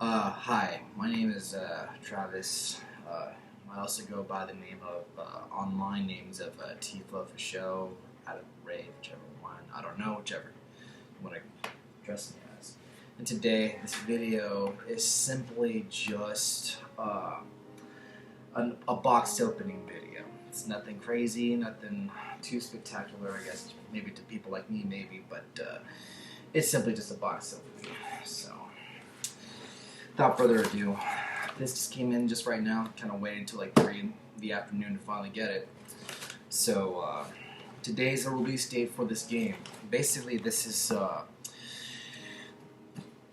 Hi, my name is Travis. I also go by the name of online names of Tifa for show, out of Ray, whichever one. I don't know, whichever you want to address me as. And today, this video is simply just a box opening video. It's nothing crazy, nothing too spectacular, I guess, maybe to people like me, maybe, but it's simply just a box opening. So, without further ado, this just came in just right now. Kind of waited until like 3 in the afternoon to finally get it. So, today's the release date for this game. Basically, this is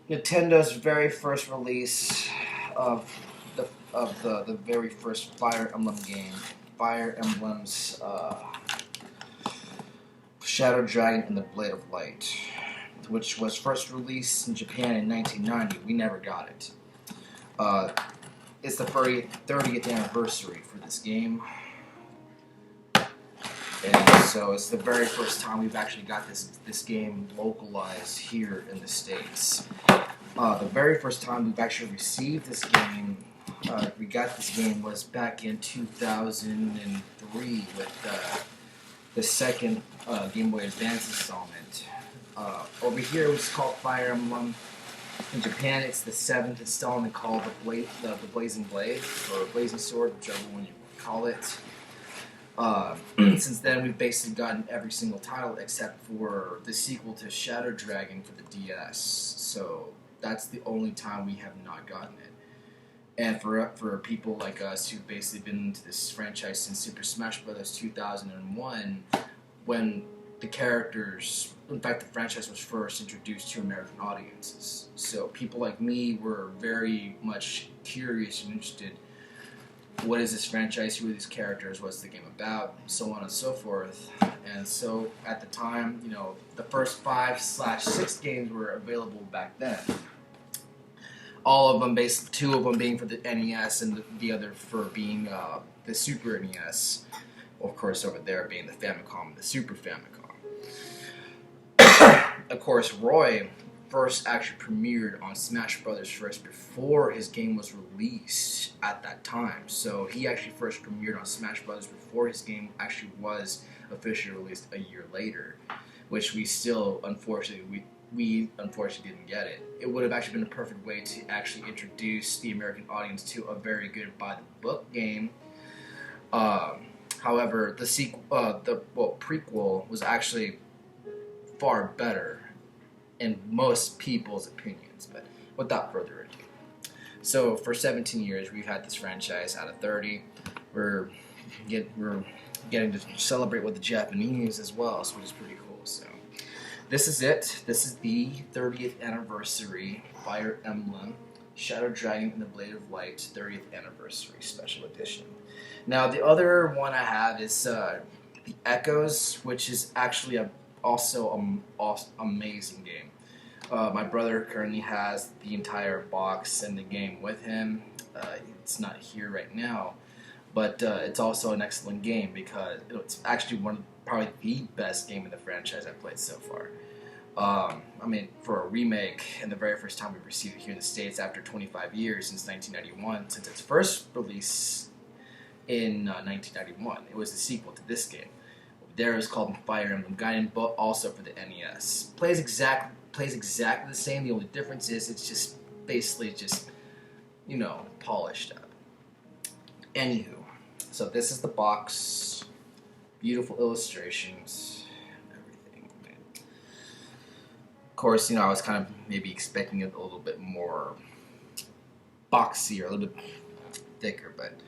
Nintendo's very first release of the very first Fire Emblem game. Fire Emblem's Shadow Dragon and the Blade of Light, which was first released in Japan in 1990. We never got it. It's the 30th anniversary for this game. And so it's the very first time we've actually got this game localized here in the States. The very first time we've actually received this game, we got this game was back in 2003 with the second Game Boy Advance installment. Over here it was called Fire Emblem. In Japan it's the 7th installment called the Blazing Blade, or Blazing Sword, whichever one you call it. Since then, we've basically gotten every single title except for the sequel to Shadow Dragon for the DS. So that's the only time we have not gotten it. And for people like us who've basically been into this franchise since Super Smash Bros. 2001, when the characters, in fact, the franchise was first introduced to American audiences. So people like me were very much curious and interested. What is this franchise? Who are these characters? What's the game about? So on and so forth. And so at the time, the first 5/6 games were available back then. All of them, basically, 2 of them being for the NES and the other for being the Super NES. Of course, over there being the Famicom and the Super Famicom. Of course, Roy first actually premiered on Smash Bros. First before his game was released at that time. So he actually first premiered on Smash Bros. Before his game actually was officially released a year later, which we still, unfortunately, we unfortunately didn't get it. It would have actually been a perfect way to actually introduce the American audience to a very good by-the-book game. However, the prequel was actually far better in most people's opinions, but without further ado. So for 17 years, we've had this franchise out of 30. We're getting to celebrate with the Japanese as well, which is pretty cool. So this is it. This is the 30th anniversary Fire Emblem Shadow Dragon and the Blade of Light 30th anniversary special edition. Now the other one I have is the Echoes, which is actually also an amazing game. My brother currently has the entire box and the game with him. It's not here right now, but it's also an excellent game because it's actually probably the best game in the franchise I've played so far. For a remake, and the very first time we received it here in the States after 25 years, since 1991, since its first release in 1991. It was the sequel to this game. There it was called Fire Emblem Gaiden, but also for the NES. Plays exactly the same. The only difference is it's just basically polished up. Anywho, so this is the box. Beautiful illustrations, everything. Of course, I was kind of maybe expecting it a little bit more boxy or a little bit thicker, but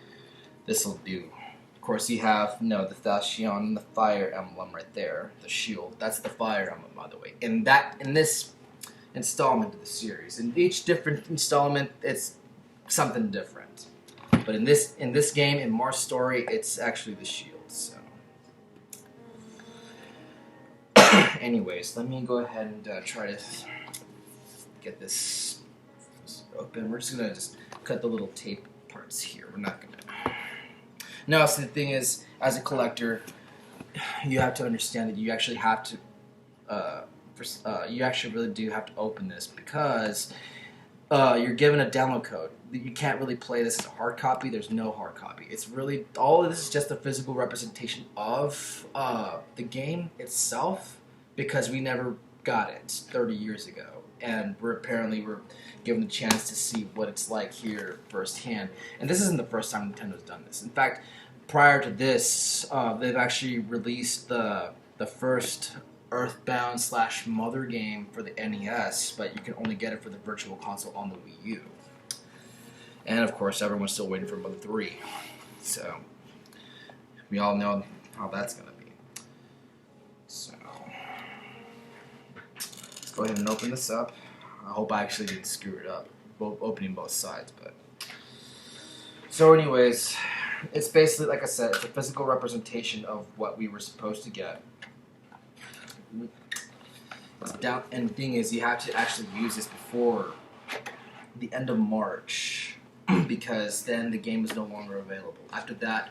this will do. Of course, you have the Thalchion and the Fire Emblem right there, the shield. That's the Fire Emblem, by the way. In this installment of the series, in each different installment, it's something different. But in this game, in Mar's story, it's actually the shield. So, anyways, let me go ahead and try to get this open. We're just gonna cut the little tape parts here. We're not gonna. Now, so the thing is, as a collector, you have to understand that you actually have to, you actually really do have to open this because you're given a download code. You can't really play this as a hard copy. There's no hard copy. It's really all of this is just a physical representation of the game itself because we never got it 30 years ago, and we're given the chance to see what it's like here firsthand. And this isn't the first time Nintendo's done this. In fact, prior to this, they've actually released the first Earthbound / Mother game for the NES, but you can only get it for the Virtual Console on the Wii U. And of course, everyone's still waiting for Mother 3. So, we all know how that's going to be. So, let's go ahead and open this up. I hope I actually didn't screw it up, opening both sides. But so anyways, it's basically, like I said, it's a physical representation of what we were supposed to get. And the thing is, you have to actually use this before the end of March because then the game is no longer available. After that,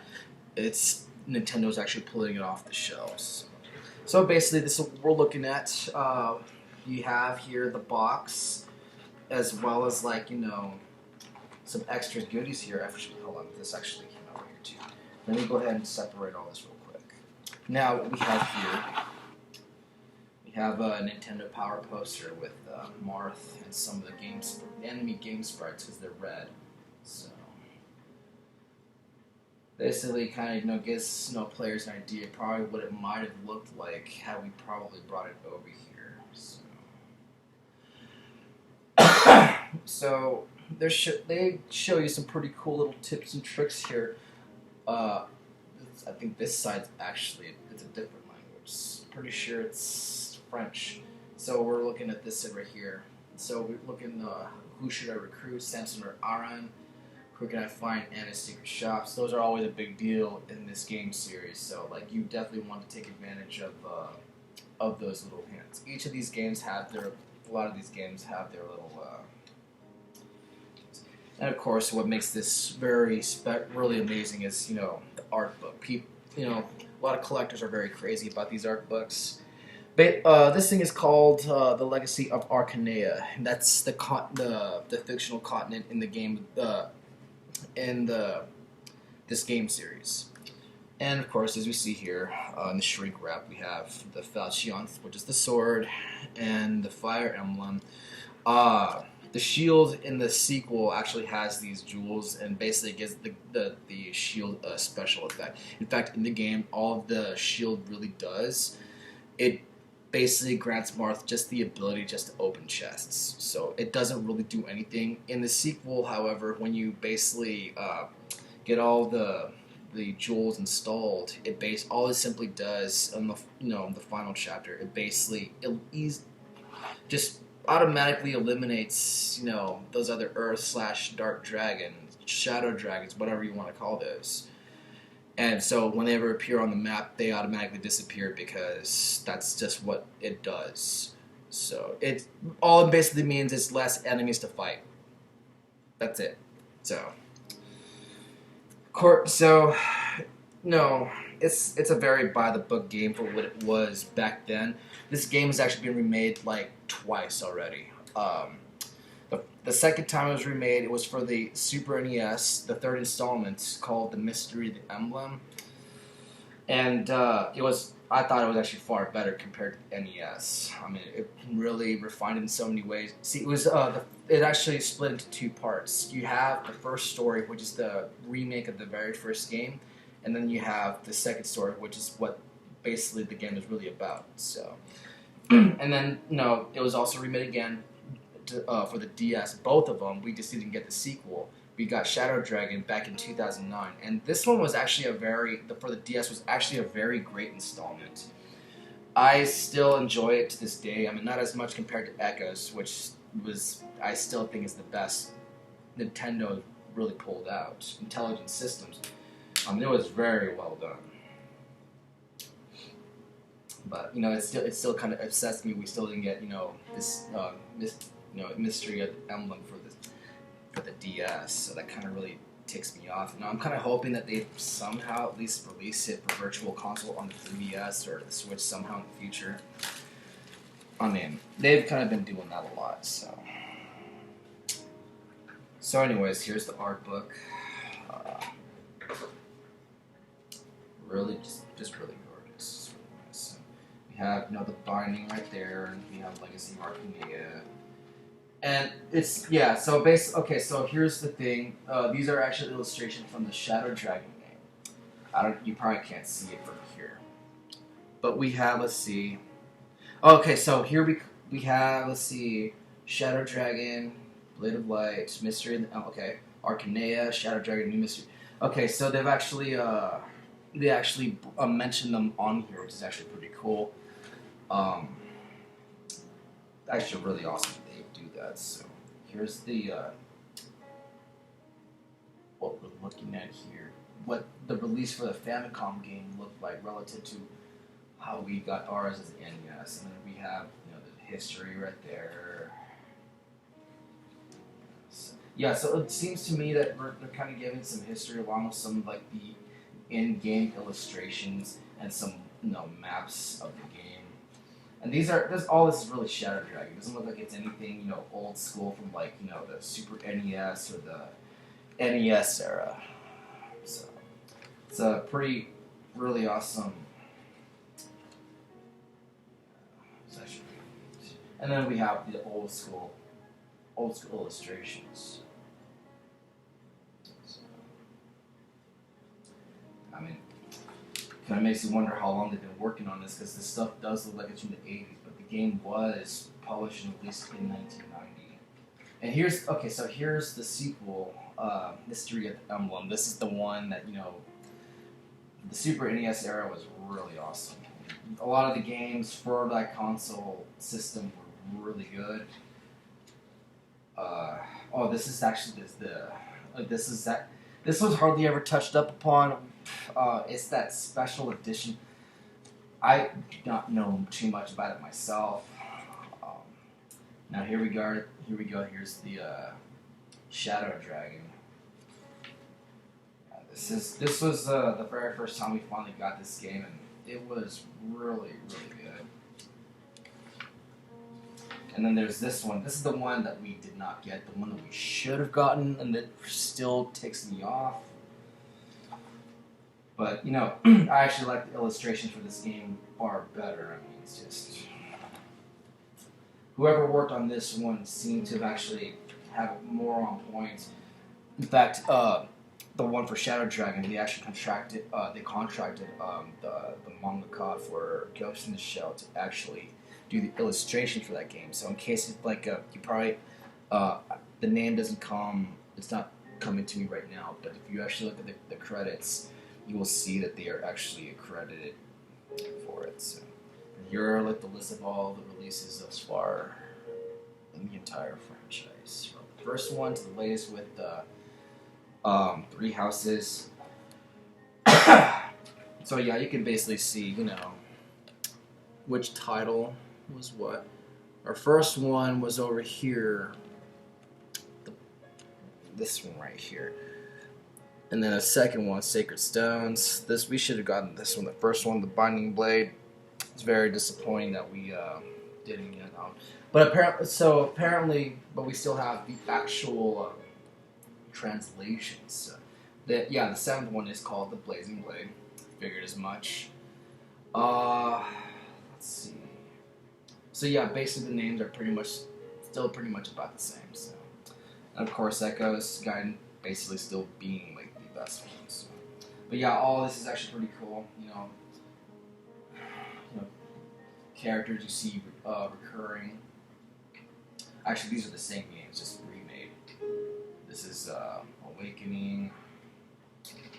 Nintendo's actually pulling it off the shelves. So basically, this is what we're looking at. You have here the box, as well as some extra goodies here. Actually, hold on, this actually came over here too. Let me go ahead and separate all this real quick. Now, what we have here. We have a Nintendo Power poster with Marth and some of the enemy game sprites because they're red. So basically, kind of gives players an idea probably what it might have looked like had we probably brought it over here. So they show you some pretty cool little tips and tricks here. I think this side's actually it's a different language. Pretty sure it's French. So we're looking at this right here. So we're looking who should I recruit, Samson or Aran? Who can I find and his secret shops? Those are always a big deal in this game series. So you definitely want to take advantage of those little hints. Each of these games a lot of these games have their little and of course what makes this really amazing is the art book. A lot of collectors are very crazy about these art books. This thing is called The Legacy of Arcanea, and that's the fictional continent in the game this game series. And of course, as we see here in the shrink wrap, we have the Falchion, which is the sword, and the Fire Emblem. The shield in the sequel actually has these jewels and basically gives the shield a special effect. In fact, in the game, all the shield really does, it basically grants Marth just the ability just to open chests. So it doesn't really do anything. In the sequel, however, when you basically get all the jewels installed, all it simply does in the final chapter, it basically just automatically eliminates those other Earth / Dark Dragons, Shadow Dragons, whatever you want to call those. And so when they ever appear on the map, they automatically disappear because that's just what it does. So all it basically means is less enemies to fight. That's it. It's a very by the book game for what it was back then. This game has actually been remade twice already. The second time it was remade, it was for the Super NES, the third installment called The Mystery of the Emblem. And I thought it was actually far better compared to the NES. I mean, it really refined it in so many ways. See, it actually split into two parts. You have the first story, which is the remake of the very first game, and then you have the second story, which is what basically the game is really about. So, and then it was also remade again for the DS. Both of them, we just didn't get the sequel. We got Shadow Dragon back in 2009, and this one was actually for the DS was actually a very great installment. I still enjoy it to this day. I mean, not as much compared to Echoes, which I still think is the best Nintendo really pulled out. Intelligent Systems. It was very well done. But it still kind of upsets me. We still didn't get this Mystery of the Emblem for the DS, so that kind of really ticks me off. I'm kind of hoping that they somehow at least release it for Virtual Console on the 3DS or the Switch somehow in the future. I mean, they've kind of been doing that a lot, so. So, anyways, here's the art book. Uh, really, just really gorgeous. Really nice. So we have the binding right there, and we have Legacy Arcania. And it's so okay. So here's the thing. These are actually illustrations from the Shadow Dragon game. You probably can't see it from here, but we have. Let's see. Okay, so here we have. Let's see. Shadow Dragon, Blade of Light, Mystery. Okay, Arcania, Shadow Dragon, New Mystery. Okay, so they actually mentioned them on here, which is actually pretty cool. Actually, really awesome. That. So here's the what we're looking at here. What the release for the Famicom game looked like relative to how we got ours as NES, and then we have the history right there. So it seems to me that they're kind of giving some history along with some like the in-game illustrations and some maps of the game. And all this is really Shadow Dragon. It doesn't look like it's anything, old school from like, the Super NES or the NES era. So it's a really awesome section. And then we have the old school illustrations. So, I mean, kind of makes you wonder how long they've been working on this, because this stuff does look like it's from the 80s, but the game was published in 1990. And here's the sequel, Mystery at the Emblem. This is the one that the Super NES era was really awesome. A lot of the games for that console system were really good. This was hardly ever touched up upon. It's that special edition. I do not know too much about it myself. Now here we go. Here's the Shadow Dragon. This was the very first time we finally got this game, and it was really good. And then there's this one. This is the one that we did not get, the one that we should have gotten, and that still ticks me off. But, I actually like the illustrations for this game far better. I mean, it's just... Whoever worked on this one seemed to have actually have it more on point. In fact, the one for Shadow Dragon, they actually contracted the mangaka for Ghost in the Shell to actually do the illustration for that game. So in case it's like you probably the name doesn't come, it's not coming to me right now. But if you actually look at the credits, you will see that they are actually accredited for it. So here are like the list of all the releases thus far in the entire franchise, from the first one to the latest with the 3 houses. So yeah, you can basically see, which title was what. Our first one was over here. This one right here. And then a second one, Sacred Stones. We should have gotten this one. The first one, the Binding Blade. It's very disappointing that we didn't get out. But apparently, we still have the actual translations. The 7th one is called the Blazing Blade. Figured as much. Let's see. So yeah, basically the names are still pretty much about the same. So, and of course Echo's guy basically still being like the best one. So. But yeah, all this is actually pretty cool. Characters you see recurring. Actually, these are the same games, just remade. This is Awakening.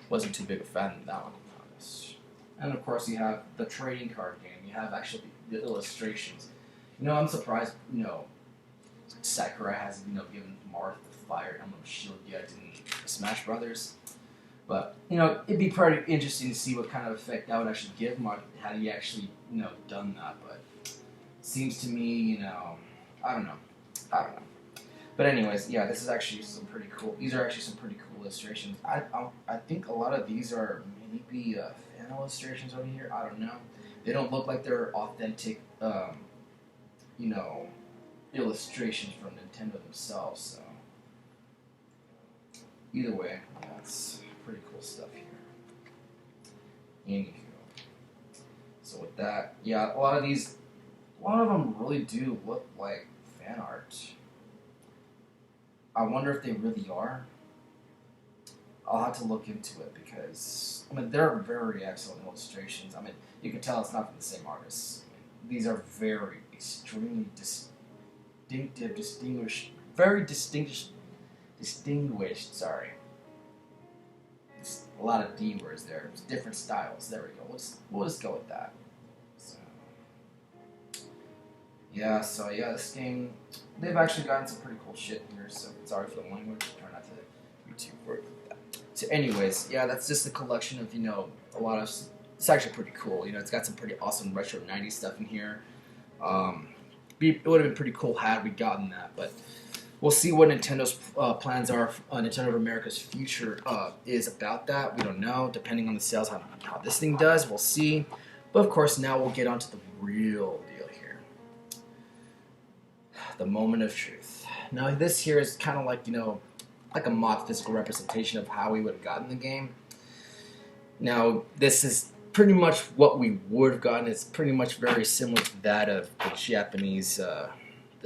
Wasn't too big a fan of that one, to be honest. And of course, you have the trading card game. You have actually the illustrations. I'm surprised. Sakurai hasn't given Marth the Fire Emblem Shield yet in Smash Brothers. But it'd be pretty interesting to see what kind of effect that would actually give Marth had he actually done that. But seems to me, I don't know. But anyways, yeah, this is actually some pretty cool. These are actually some pretty cool illustrations. I think a lot of these are maybe fan illustrations over here. I don't know. They don't look like they're authentic, illustrations from Nintendo themselves. So Either way, yeah, it's pretty cool stuff here. Anywho, so with that, yeah, a lot of them really do look like fan art. I wonder if they really are. I'll have to look into it because I mean they're very excellent illustrations. I mean you can tell it's not from the same artists. I mean, these are very extremely distinguished. Sorry, it's a lot of D words there. It's different styles. There we go. We'll just go with that. So yeah, this game they've actually gotten some pretty cool shit here. So sorry for the language. Try not to be too word with that. So anyways, yeah, that's just a collection of, a lot of, it's actually pretty cool. It's got some pretty awesome retro 90s stuff in here. It would have been pretty cool had we gotten that, but we'll see what Nintendo's plans are. Nintendo of America's future is about that. We don't know, depending on the sales, how this thing does. We'll see. But of course, now we'll get on to the real deal here. The moment of truth. Now, this here is kind of like, like a mock physical representation of how we would have gotten the game. Now, this is pretty much what we would have gotten. It's pretty much very similar to that of the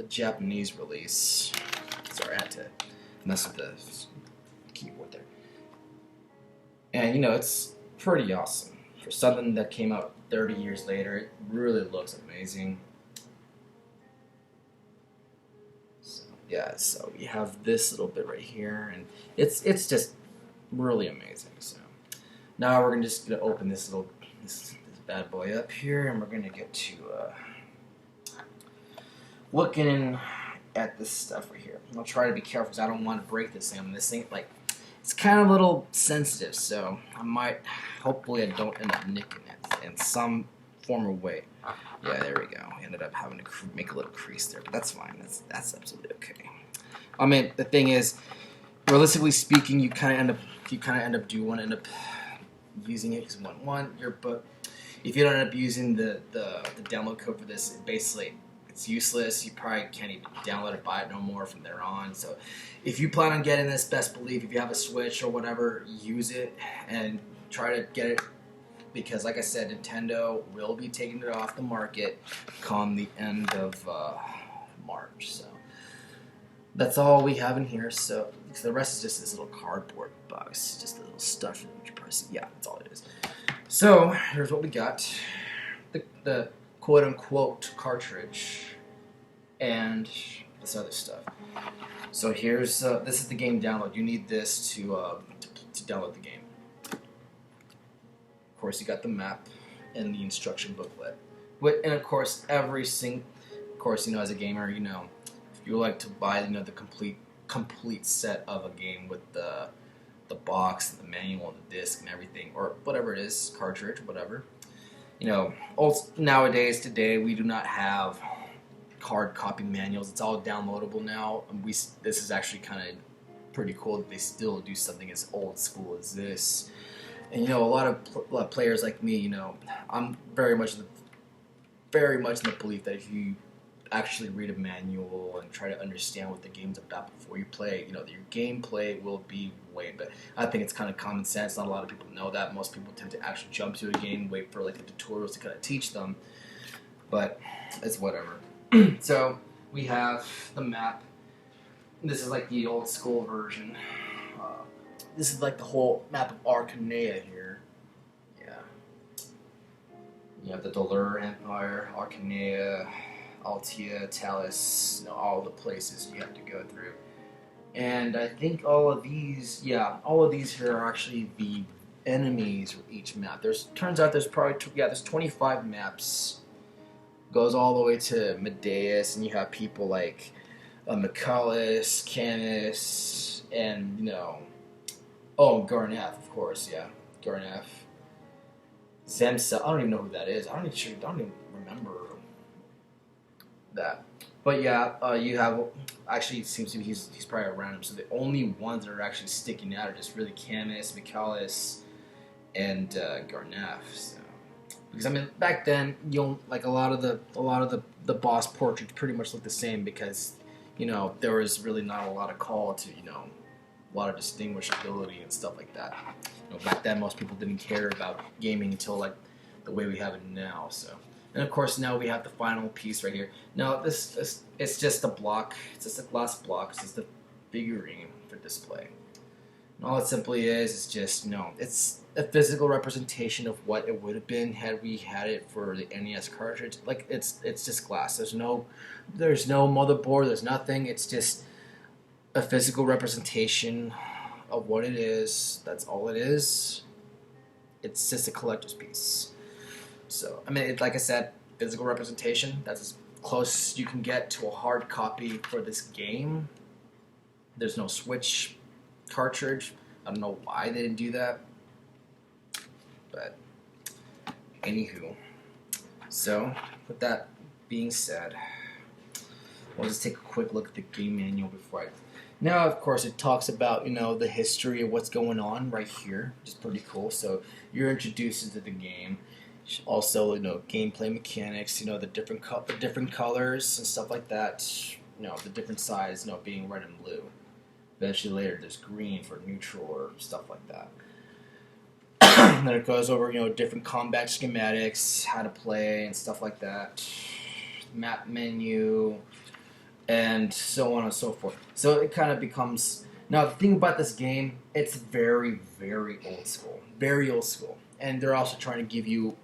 Japanese release. Sorry, I had to mess with the keyboard there. And, it's pretty awesome. For something that came out 30 years later, it really looks amazing. Yeah, so we have this little bit right here, and it's just really amazing. So now we're just gonna open this bad boy up here, and we're gonna get to looking at this stuff right here. I'll try to be careful because I don't want to break this thing. This thing, it's kind of a little sensitive, so hopefully I don't end up nicking it in some form or way. Yeah, there we go. I ended up having to make a little crease there, but that's fine. That's absolutely okay. I mean, the thing is, realistically speaking, you kind of end up using it because if you don't end up using the download code for this, basically it's useless. You probably can't even download it, buy it no more from there on. So, if you plan on getting this, best believe if you have a Switch or whatever, use it and try to get it. Because, like I said, Nintendo will be taking it off the market come the end of March. So that's all we have in here. So the rest is just this little cardboard box, just a little stuff. Yeah, that's all it is. So here's what we got: the quote-unquote cartridge and this other stuff. So here's this is the game download. You need this to download the game. Of course, you got the map and the instruction booklet. And of course, as a gamer, if you like to buy, the complete set of a game with the box, and the manual, and the disc, and everything, or whatever it is, cartridge, whatever. Today we do not have hard copy manuals. It's all downloadable now. This is actually kind of pretty cool that they still do something as old school as this. And a lot of players like me, I'm very much in the belief that if you actually read a manual and try to understand what the game's about before you play, your gameplay will be way. But I think it's kind of common sense. Not a lot of people know that. Most people tend to actually jump to a game, wait for the tutorials to kind of teach them. But it's whatever. So we have the map. This is like the old school version. This is like the whole map of Arcanea here. Yeah. You have the Dolur Empire, Arcanea, Altea, Talus, all the places you have to go through. And I think all of these here are actually the enemies for each map. Turns out there's probably, there's 25 maps. Goes all the way to Medeus, and you have people like Michaelis, Canis, and, Garneth, of course, yeah. Garneth. Zemsa, I don't even know who that is. I don't even remember that. But yeah, you have, actually it seems to be he's probably around him. So the only ones that are actually sticking out are just really Canis, Michaelis, and Garneth. So. Because back then, like a lot of the boss portraits pretty much look the same because, there was really not a lot of call to, a lot of distinguishability and stuff like that. Back then, most people didn't care about gaming until like the way we have it now. So, and of course, now we have the final piece right here. Now, this it's just a block. It's just a glass block. It's just a figurine for display. And all it simply is just it's a physical representation of what it would have been had we had it for the NES cartridge. Like it's just glass. There's no motherboard. There's nothing. It's just a physical representation of what it is. That's all it is. It's just a collector's piece. So I mean, like I said, physical representation. That's as close as you can get to a hard copy for this game. There's no Switch cartridge. I don't know why they didn't do that. But anywho, so with that being said, we'll just take a quick look at the game manual before I. Now, of course, it talks about the history of what's going on right here, which is pretty cool. So you're introduced into the game. Also, gameplay mechanics. The different colors and stuff like that. The different sides. Being red and blue. Eventually, later there's green for neutral or stuff like that. And then it goes over different combat schematics, how to play and stuff like that. Map menu. And so on and so forth. So it kind of becomes... Now, the thing about this game, it's very, very old school. Very old school. And they're also trying to give you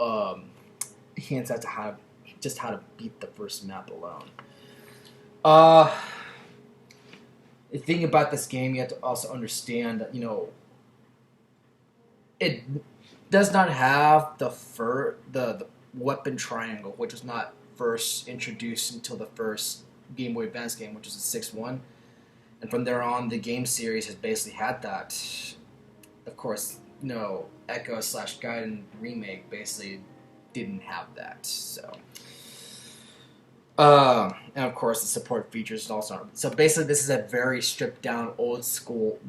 hints as to how to beat the first map alone. The thing about this game, you have to also understand that, it does not have the weapon triangle, which was not first introduced until the first Game Boy Advance game, which was the 6-1. And from there on, the game series has basically had that. Of course, Echo / Gaiden remake basically didn't have that. So, and of course, the support features also. So basically, this is a very stripped down, old school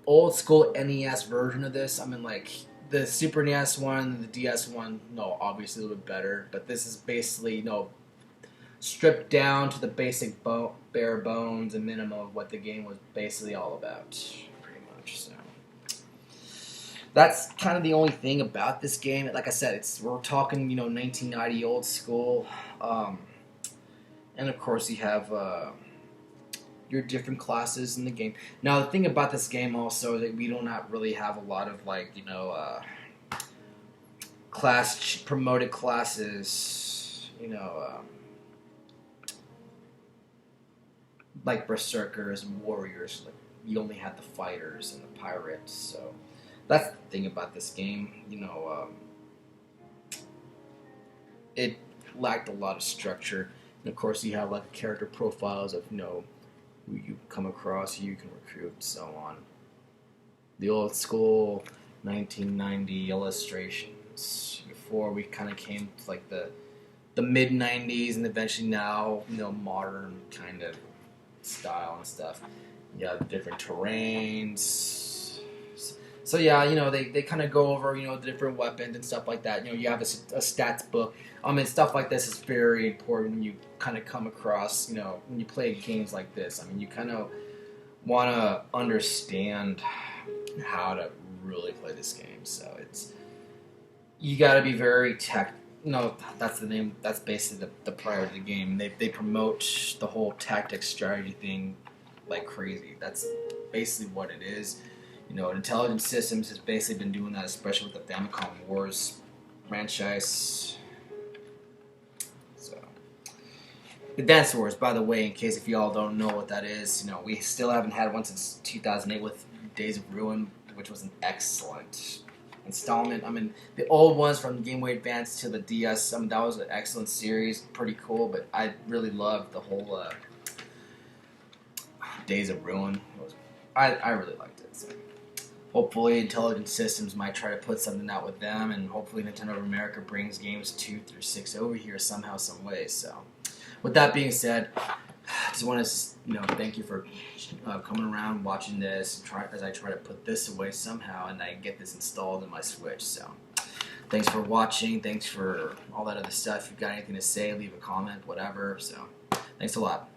NES version of this. I mean, like the Super NES one, the DS one, obviously a little bit better. But this is basically stripped down to the basic bare bones and minimum of what the game was basically all about, pretty much. So that's kind of the only thing about this game. Like I said, we're talking 1990 old school, and of course you have your different classes in the game. Now the thing about this game also is that we do not really have a lot of class promoted classes, like berserkers and warriors. Like you only had the fighters and the pirates. So that's the thing about this game. It lacked a lot of structure. And of course, you have like character profiles of who you come across, who you can recruit, so on. The old school 1990 illustrations. Before we kind of came to like the mid 90s, and eventually now modern kind of style and stuff. You have different terrains. So yeah, they kind of go over the different weapons and stuff like that. You have a stats book. Stuff like this is very important when you kind of come across when you play games like this. You kind of want to understand how to really play this game. So you got to be very that's the name. That's basically the prior to the game. They promote the whole tactics strategy thing like crazy. That's basically what it is. Intelligent Systems has basically been doing that, especially with the Famicom Wars franchise. So, Advance Wars, by the way, in case if y'all don't know what that is, we still haven't had one since 2008 with Days of Ruin, which was an excellent installment. The old ones from Game Boy Advance to the DS, that was an excellent series, pretty cool, but I really loved the whole Days of Ruin. I really liked it. So hopefully Intelligent Systems might try to put something out with them, and hopefully Nintendo of America brings games 2 through 6 over here somehow, some way. So with that being said, I just want to thank you for coming around, watching this, as I try to put this away somehow, and I get this installed in my Switch. So thanks for watching. Thanks for all that other stuff. If you've got anything to say, leave a comment, whatever. So thanks a lot.